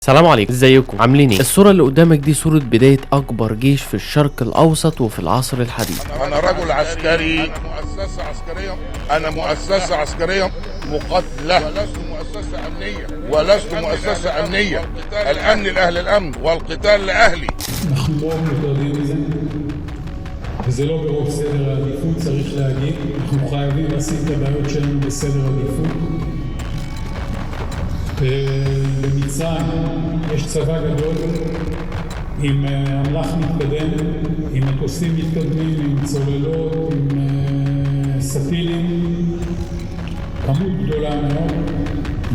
السلام عليكم، ازيكم؟ عاملين ايه؟ الصورة اللي قدامك دي صورة بداية أكبر جيش في الشرق الأوسط وفي العصر الحديث. أنا رجل عسكري، أنا مؤسسة عسكرية مقاتلة، ولست مؤسسة أمنية. الأمن لأهل الأمن والقتال لأهلي. אנחנו לא מתרדים מזה, וזה לא ברוב סדר העדיפות, צריך להגיד. אנחנו חייבים לשים את הבעיות שלנו בסדר עדיפות. במצרים יש צבא גדול עם אמל"ח מתקדם, עם מטוסים מתקדמים, עם צוללות, עם סטילים, כמות גדולה מאוד,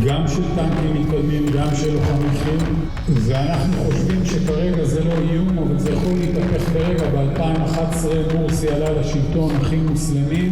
גם של טנקים מתקדמים, גם של לוחמים חי"ר, ואנחנו חושבים שכרגע זה לא איום, אבל זה יכול להתהפך ברגע. ב-2011 מורסי עלה לשלטון, אחים מוסלמים,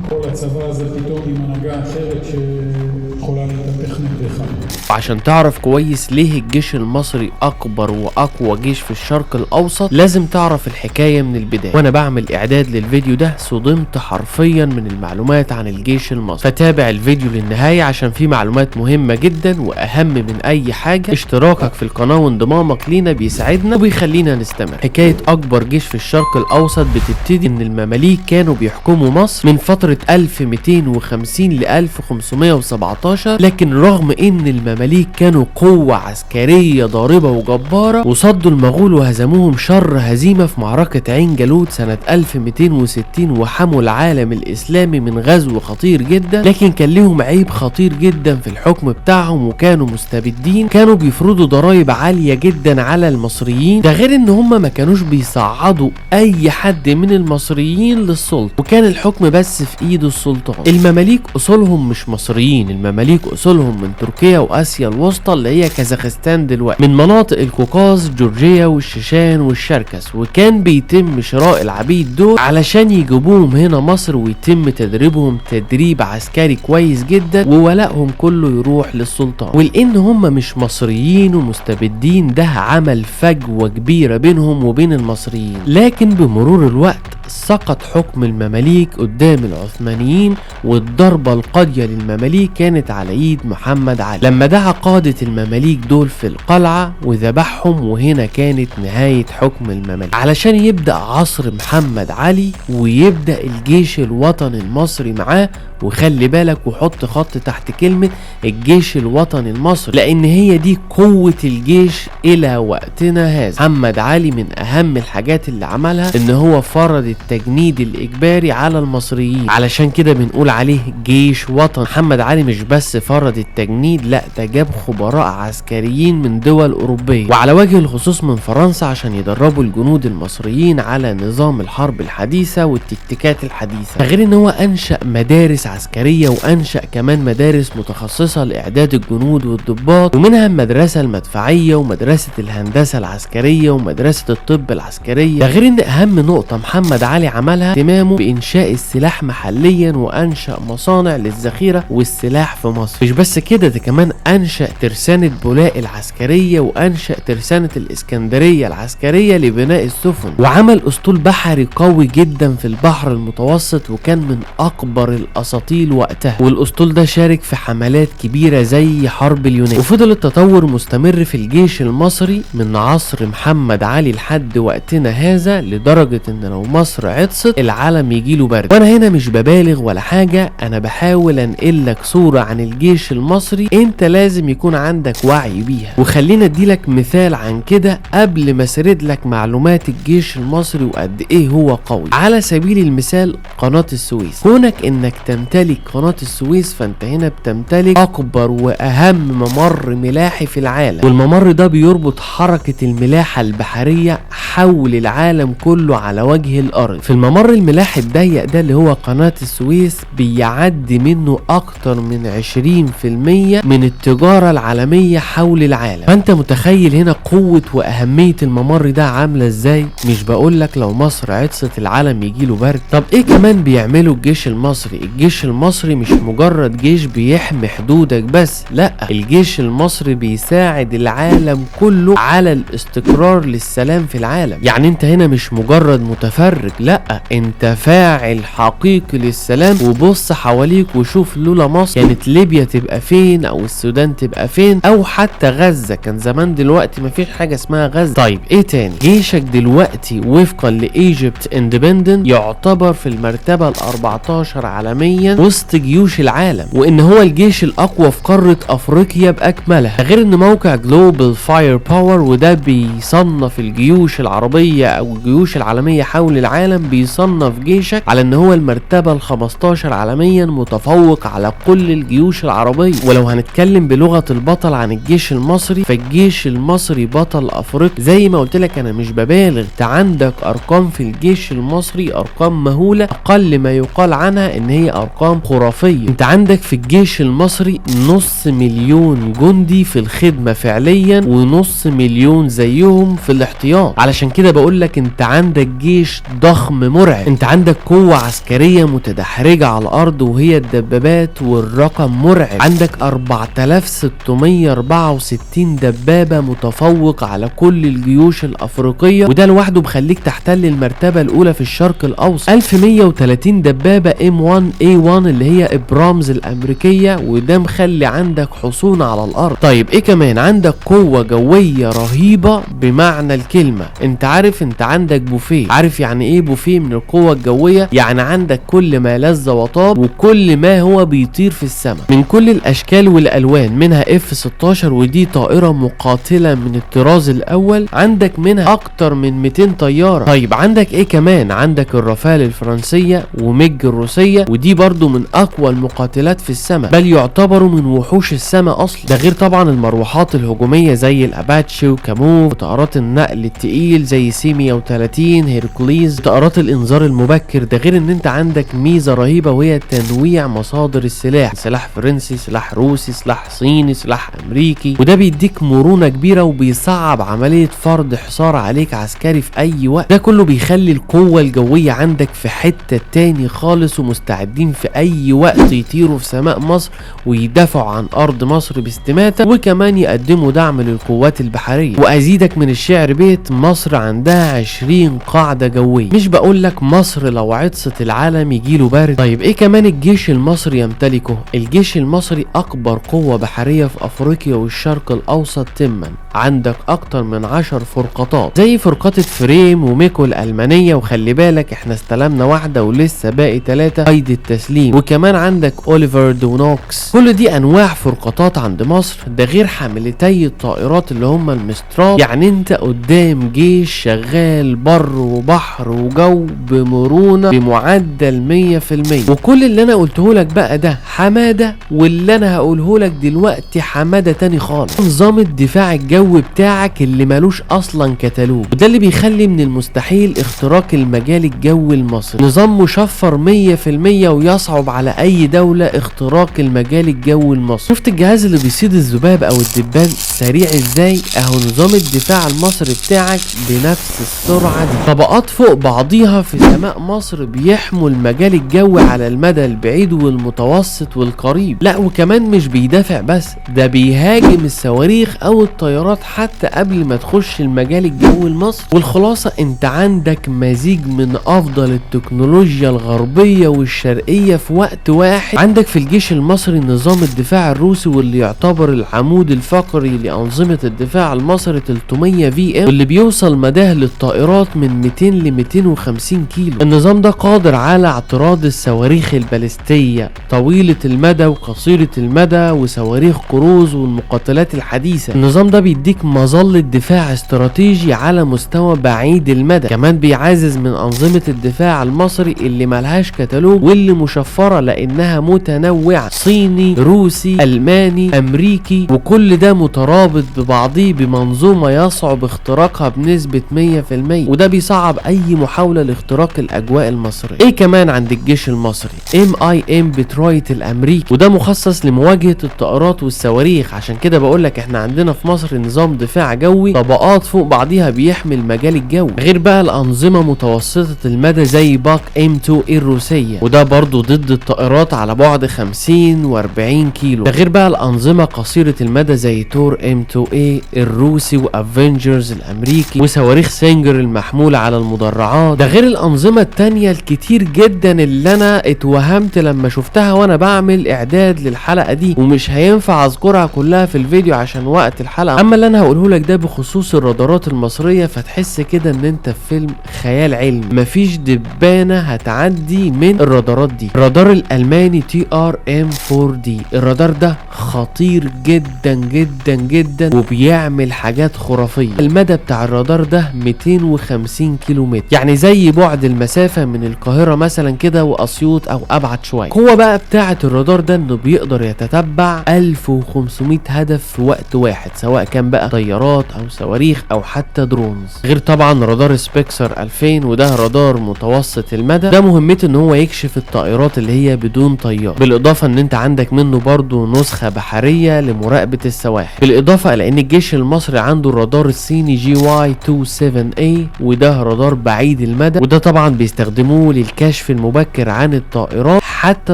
כל הצבא הזה פתאום עם הנהגה אחרת שיכולה להתהפך נגדך. وعشان تعرف كويس ليه الجيش المصري أكبر وأقوى جيش في الشرق الأوسط لازم تعرف الحكاية من البداية. وأنا بعمل إعداد للفيديو ده صدمت حرفيا من المعلومات عن الجيش المصري، فتابع الفيديو للنهاية عشان فيه معلومات مهمة جدا وأهم من أي حاجة. اشتراكك في القناة وانضمامك لينا بيساعدنا وبيخلينا نستمر. حكاية أكبر جيش في الشرق الأوسط بتبتدي إن المماليك كانوا بيحكموا مصر من فترة 1250 ل 1517، لكن رغم إن المماليك كانوا قوة عسكرية ضاربة وجبارة وصدوا المغول وهزموهم شر هزيمة في معركة عين جالوت سنة 1260 وحموا العالم الإسلامي من غزو خطير جدا، لكن كان لهم عيب خطير جدا في الحكم بتاعهم وكانوا مستبدين. كانوا بيفرضوا ضرائب عالية جدا على المصريين، ده غير ان هم ما كانوش بيصعدوا اي حد من المصريين للسلطة، وكان الحكم بس في ايد السلطان. المماليك اصولهم مش مصريين، المماليك اصولهم من تركيا واسيا الوسطى اللي هي كازاخستان دلوقتي، من مناطق القوقاز، جورجيا والشيشان والشركس، وكان بيتم شراء العبيد دول علشان يجيبوهم هنا مصر ويتم تدريبهم تدريب عسكري كويس جدا وولائهم كله يروح للسلطان. ولان هم مش مصريين ومستبدين ده عمل فجوة كبيرة بينهم وبين المصريين، لكن بمرور الوقت سقط حكم المماليك قدام العثمانيين، والضربة القاضية للمماليك كانت على ايد محمد علي لما دعا قادة المماليك دول في القلعة وذبحهم، وهنا كانت نهاية حكم المماليك علشان يبدأ عصر محمد علي ويبدأ الجيش الوطني المصري معاه. وخلي بالك وحط خط تحت كلمة الجيش الوطني المصري، لان هي دي قوة الجيش الى وقتنا هذا. محمد علي من اهم الحاجات اللي عملها ان هو فرض التجنيد الاجباري على المصريين، علشان كده بنقول عليه جيش وطني. محمد علي مش بس فرض التجنيد، لا ده جاب خبراء عسكريين من دول اوروبية وعلى وجه الخصوص من فرنسا عشان يدربوا الجنود المصريين على نظام الحرب الحديثة والتكتيكات الحديثة. ده غير ان هو انشأ مدارس عسكرية وانشأ كمان مدارس متخصصة لاعداد الجنود والضباط، ومنها المدرسة المدفعية ومدرسة الهندسة العسكرية ومدرسة الطب العسكرية. ده غير ان اهم نقطة محمد علي عملها اهتمامه بانشاء السلاح محليا، وانشأ مصانع للذخيرة والسلاح في مصر. مش بس كده، ده كمان انشأ ترسانة بولاق العسكرية وانشأ ترسانة الاسكندرية العسكرية لبناء السفن، وعمل اسطول بحري قوي جدا في البحر المتوسط وكان من اكبر الاساطيل وقتها. والاسطول ده شارك في حملات كبيرة زي حرب اليونان. وفضل التطور مستمر في الجيش المصري من عصر محمد علي لحد وقتنا هذا، لدرجة ان لو مصر عطست العالم يجيله برد. وانا هنا مش ببالغ ولا حاجة، انا بحاول انقل لك صورة عن الجيش المصري انت لازم يكون عندك وعي بيها. وخلينا اديلك مثال عن كده قبل ما اسرد لك معلومات الجيش المصري وقد ايه هو قوي. على سبيل المثال قناة السويس، كونك انك تمتلك قناة السويس فانت هنا بتمتلك اكبر واهم ممر ملاحي في العالم، والممر ده بيربط حركة الملاحة البحرية حول العالم كله على وجه الارض. في الممر الملاحي الضيق ده اللي هو قناة السويس بيعدي منه اكتر من 20% من التجارة العالمية حول العالم. فانت متخيل هنا قوة واهمية الممر ده عاملة ازاي؟ مش بقولك لو مصر عطست العالم يجيله برد. طب ايه كمان بيعمله الجيش المصري؟ الجيش المصري مش مجرد جيش بيحمي حدودك بس، لا، الجيش المصري بيساعد العالم كله على الاستقرار للسلام في العالم. يعني انت هنا مش مجرد متفرج، لا انت فاعل حقيقي للسلام. وبص حواليك وشوف لولا مصر كانت ليبيا تبقى فين، او السودان تبقى فين، او حتى غزة. كان زمان، دلوقتي مفيش حاجة اسمها غزة. طيب ايه تاني؟ جيشك دلوقتي وفقا لايجيبت اندبندنت يعتبر في المرتبة ال14 عالميا وسط جيوش العالم، وان هو الجيش الاقوى في قارة افريقيا باكملها. غير ان موقع جلوبال فاير باور، وده بيصنف الجيوش العربية او الجيوش العالمية حول العالم، بيصنف جيشك على ان هو المرتبة ال15 عالميا، متفوق على كل الجيوش العربية. ولو هنتكلم بلغة البطل عن الجيش المصري، فالجيش المصري بطل افريقيا. زي ما قلت لك انا مش ببالغ، انت عندك ارقام في الجيش المصري ارقام مهولة، اقل ما يقال عنها ان هي ارقام خرافية. انت عندك في الجيش المصري 500,000 جندي في الخدمة فعليا، و500,000 زيهم في الاحتياط. علشان كده بقول لك انت عندك جيش ضخم مرعب. انت عندك قوة عسكرية متدحرجة على الارض وهي الدبابات، والرقم مرعب. عندك 4664 دبابة، متفوق على كل الجيوش الافريقية، وده لوحده بخليك تحتل المرتبة الاولى في الشرق الاوسط. 1130 دبابة M1A1 اللي هي ابرامز الامريكية، وده مخلي عندك حصون على الارض. طيب ايه كمان؟ عندك قوة جوية رهيبة بمعنى الكلمة. انت عارف انت عندك بوفيه. عارف يعني ايه بوفيه من القوة الجوية؟ يعني عندك كل ما لذ وطاب، وكل ما هو بيطير في السماء من كل الاشكال والالوان، منها F-16 ودي طائرة مقاتلة من الطراز الاول، عندك منها اكتر من 200 طيارة. طيب عندك ايه كمان؟ عندك الرافال الفرنسية وميج الروسية، ودي برضو من اقوى المقاتلات في السماء، بل يعتبروا من وحوش السماء اصلا. ده غير طبعا المروحات الهجومية زي الاباتشي وكاموف، وطائرات النقل التقيل زي C-130 هيركليز، طائرات الانذار المبكر. ده غير ان انت عندك ميزة رهيبة وهي تنويع مصادر السلاح، سلاح فرنسي، سلاح روسي، سلاح صيني، سلاح امريكي، وده بيديك مرونة كبيرة وبيصعب عملية فرض حصار عليك عسكري في اي وقت. ده كله بيخلي القوة الجوية عندك في حتة تاني خالص، ومستعدين في اي وقت يطيروا في سماء مصر ويدافعوا عن ارض مصر باستماتة، وكمان يقدموا دعم للقوات البحرية. وازيدك من الشعر بيت، مصر عندها 20 قاعدة جوية. مش بقول لك مصر لو عطست العالم يجيله برد. طيب ايه كمان الجيش المصري يمتلكه؟ الجيش المصري اكبر قوة بحرية في افريقيا والشرق الاوسط تما. عندك اكتر من 10 فرقاطات زي فرقاطة فريم وميكو الالمانية، وخلي بالك احنا استلمنا واحدة ولسه باقي 3 قيد التسليم. وكمان عندك اوليفر دونوكس. كل دي انواع فرقاطات عند مصر، ده غير حاملتي الطائرات اللي هم المسترال. يعني انت قدام جيش شغال بر وبحر وجو بمرونة بمعدل 100%. وكل اللي انا قلته لك بقى ده حمادة، واللي انا هقوله لك دلوقتي حمادة تاني خالص. نظام الدفاع الجوي بتاعك اللي مالوش اصلا كتالوج، وده اللي بيخلي من المستحيل اختراق المجال الجوي المصري. نظام مشفر 100% ويصعب على اي دولة اختراق المجال الجوي المصري. شفت الجهاز اللي بيصيد الذباب او الدبان سريع ازاي؟ اهو نظام الدفاع المصري بتاعك بنفس السرعة دي. طبقات فوق بعضيها في سماء مصر بيحموا المجال الجوي على المدى البعيد والمتوسط والقريب. لا وكمان مش بيدافع بس، ده بيهاجم الصواريخ او الطيارات حتى قبل ما تخش المجال الجوي المصري. والخلاصة انت عندك مزيج من افضل التكنولوجيا الغربية والشرقية في وقت واحد. عندك في الجيش المصري نظام الدفاع الروسي، واللي يعتبر العمود الفقري لأنظمة الدفاع المصري 300 VM، واللي بيوصل مداه للطائرات من 200 ل 250 كيلو. النظام ده قادر على اعتراض الصواريخ البالستية طويلة المدى وقصيرة المدى وصواريخ كروز والمقاتلات الحديثة. النظام ده بيديك مظلة دفاع استراتيجي على مستوى بعيد المدى. كمان بيعزز من أنظمة الدفاع المصري اللي ملهاش كتالوج، واللي مشفرة لأنها متنوعة، صيني، روسي، ألماني، أمريكي، وكل ده مترابط ببعضيه بمنظومة يصعب اختراقها بنسبة 100%، وده بيصعب أي محاولة لاختراق الأجواء المصرية. إيه كمان عند الجيش المصري؟ MIM بترويت الأمريكي، وده مخصص لمواجهة الطائرات والصواريخ. عشان كده بقولك احنا عندنا في مصر نظام دفاع جوي طبقات فوق بعضيها بيحمي المجال الجوي، غير بقى الأنظمة متوسطة المدى زي باك M2 الروسية، وده برضو ضد الطائرات على بعد 50 و40 كيلو. ده غير بقى الأنظمة قصيرة المدى زي تور M2A ايه الروسي وافنجرز الامريكي وصواريخ سينجر المحمولة على المدرعات، ده غير الانظمة التانية الكتير جدا اللي انا اتوهمت لما شفتها وانا بعمل اعداد للحلقة دي، ومش هينفع اذكرها كلها في الفيديو عشان وقت الحلقة. اما اللي انا هقوله لك ده بخصوص الرادارات المصرية فتحس كده ان انت في فيلم خيال علمي، مفيش دبانة هتعدي من الرادارات دي. الرادار الالماني TRM-4D، الرادار ده خطير جدا جدا جدا وبيعمل حاجات خرافية. المدى بتاع الرادار ده 250 كيلومتر، يعني زي بعد المسافة من القاهرة مثلا كده واسيوط او ابعد شوية. القوة بقى بتاعة الرادار ده انه بيقدر يتتبع 1500 هدف في وقت واحد، سواء كان بقى طيارات او صواريخ او حتى درونز. غير طبعا رادار سبيكسر 2000 وده رادار متوسط المدى، ده مهمته ان هو يكشف الطائرات اللي هي بدون طيار، بالاضافة ان انت عندك منه برضو نسخة بحرية لمراقبة السواحل. بالاضافة الى ان الجيش المصري عنده الرادار الصيني GY-27A وده رادار بعيد المدى، وده طبعا بيستخدموه للكشف المبكر عن الطائرات حتى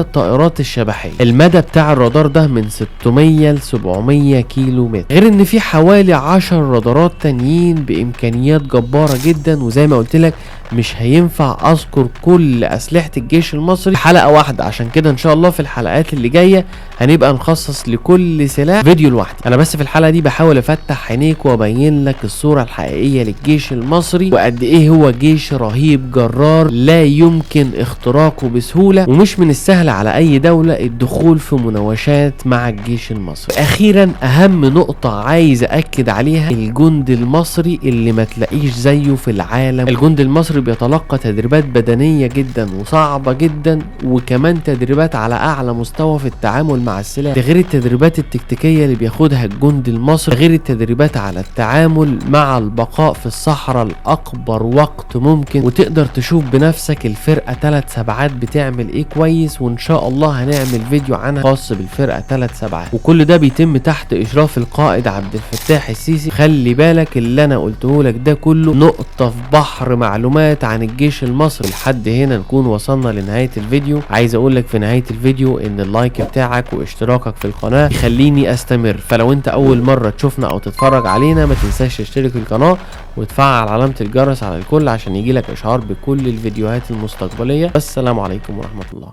الطائرات الشبحية. المدى بتاع الرادار ده من 600 ل 700 كيلو متر، غير ان في حوالي 10 رادارات تانيين بامكانيات جبارة جدا. وزي ما قلت لك مش هينفع اذكر كل اسلحة الجيش المصري في حلقة واحدة، عشان كده ان شاء الله في الحلقات اللي جاية هنبقى نخصص لكل سلاح فيديو لوحده. انا بس في الحلقة دي بحاول افتح عينيك وابين لك الصورة الحقيقية للجيش المصري وقد ايه هو جيش رهيب جرار لا يمكن اختراقه بسهولة، ومش من السهل على اي دولة الدخول في مناوشات مع الجيش المصري. اخيرا اهم نقطة عايز اكد عليها، الجند المصري اللي ما تلاقيش زيه في العالم. الجند المصري بيتلقى تدريبات بدنية جدا وصعبة جدا، وكمان تدريبات على اعلى مستوى في التعامل مع السلاح، ده غير التدريبات التكتيكية اللي بياخدها الجند المصري، غير التدريبات على التعامل مع البقاء في الصحراء لاكبر وقت ممكن. وتقدر تشوف بنفسك الفرقة 3 سبعات بتعمل ايه كويس، وان شاء الله هنعمل فيديو عنها خاص بالفرقة 3 سبعات، وكل ده بيتم تحت اشراف القائد عبد الفتاح السيسي. خلي بالك اللي انا قلته لك ده كله نقطة في بحر معلومات عن الجيش المصري. لحد هنا نكون وصلنا لنهاية الفيديو. عايز اقول لك في نهاية الفيديو ان اللايك بتاعك واشتراكك في القناة يخليني استمر، فلو انت اول مرة تشوفنا او تتفرج علينا ما تنساش تشترك في القناة وتفعل علامة الجرس على الكل عشان يجيلك اشعار بكل الفيديوهات المستقبلية. السلام عليكم ورحمة الله.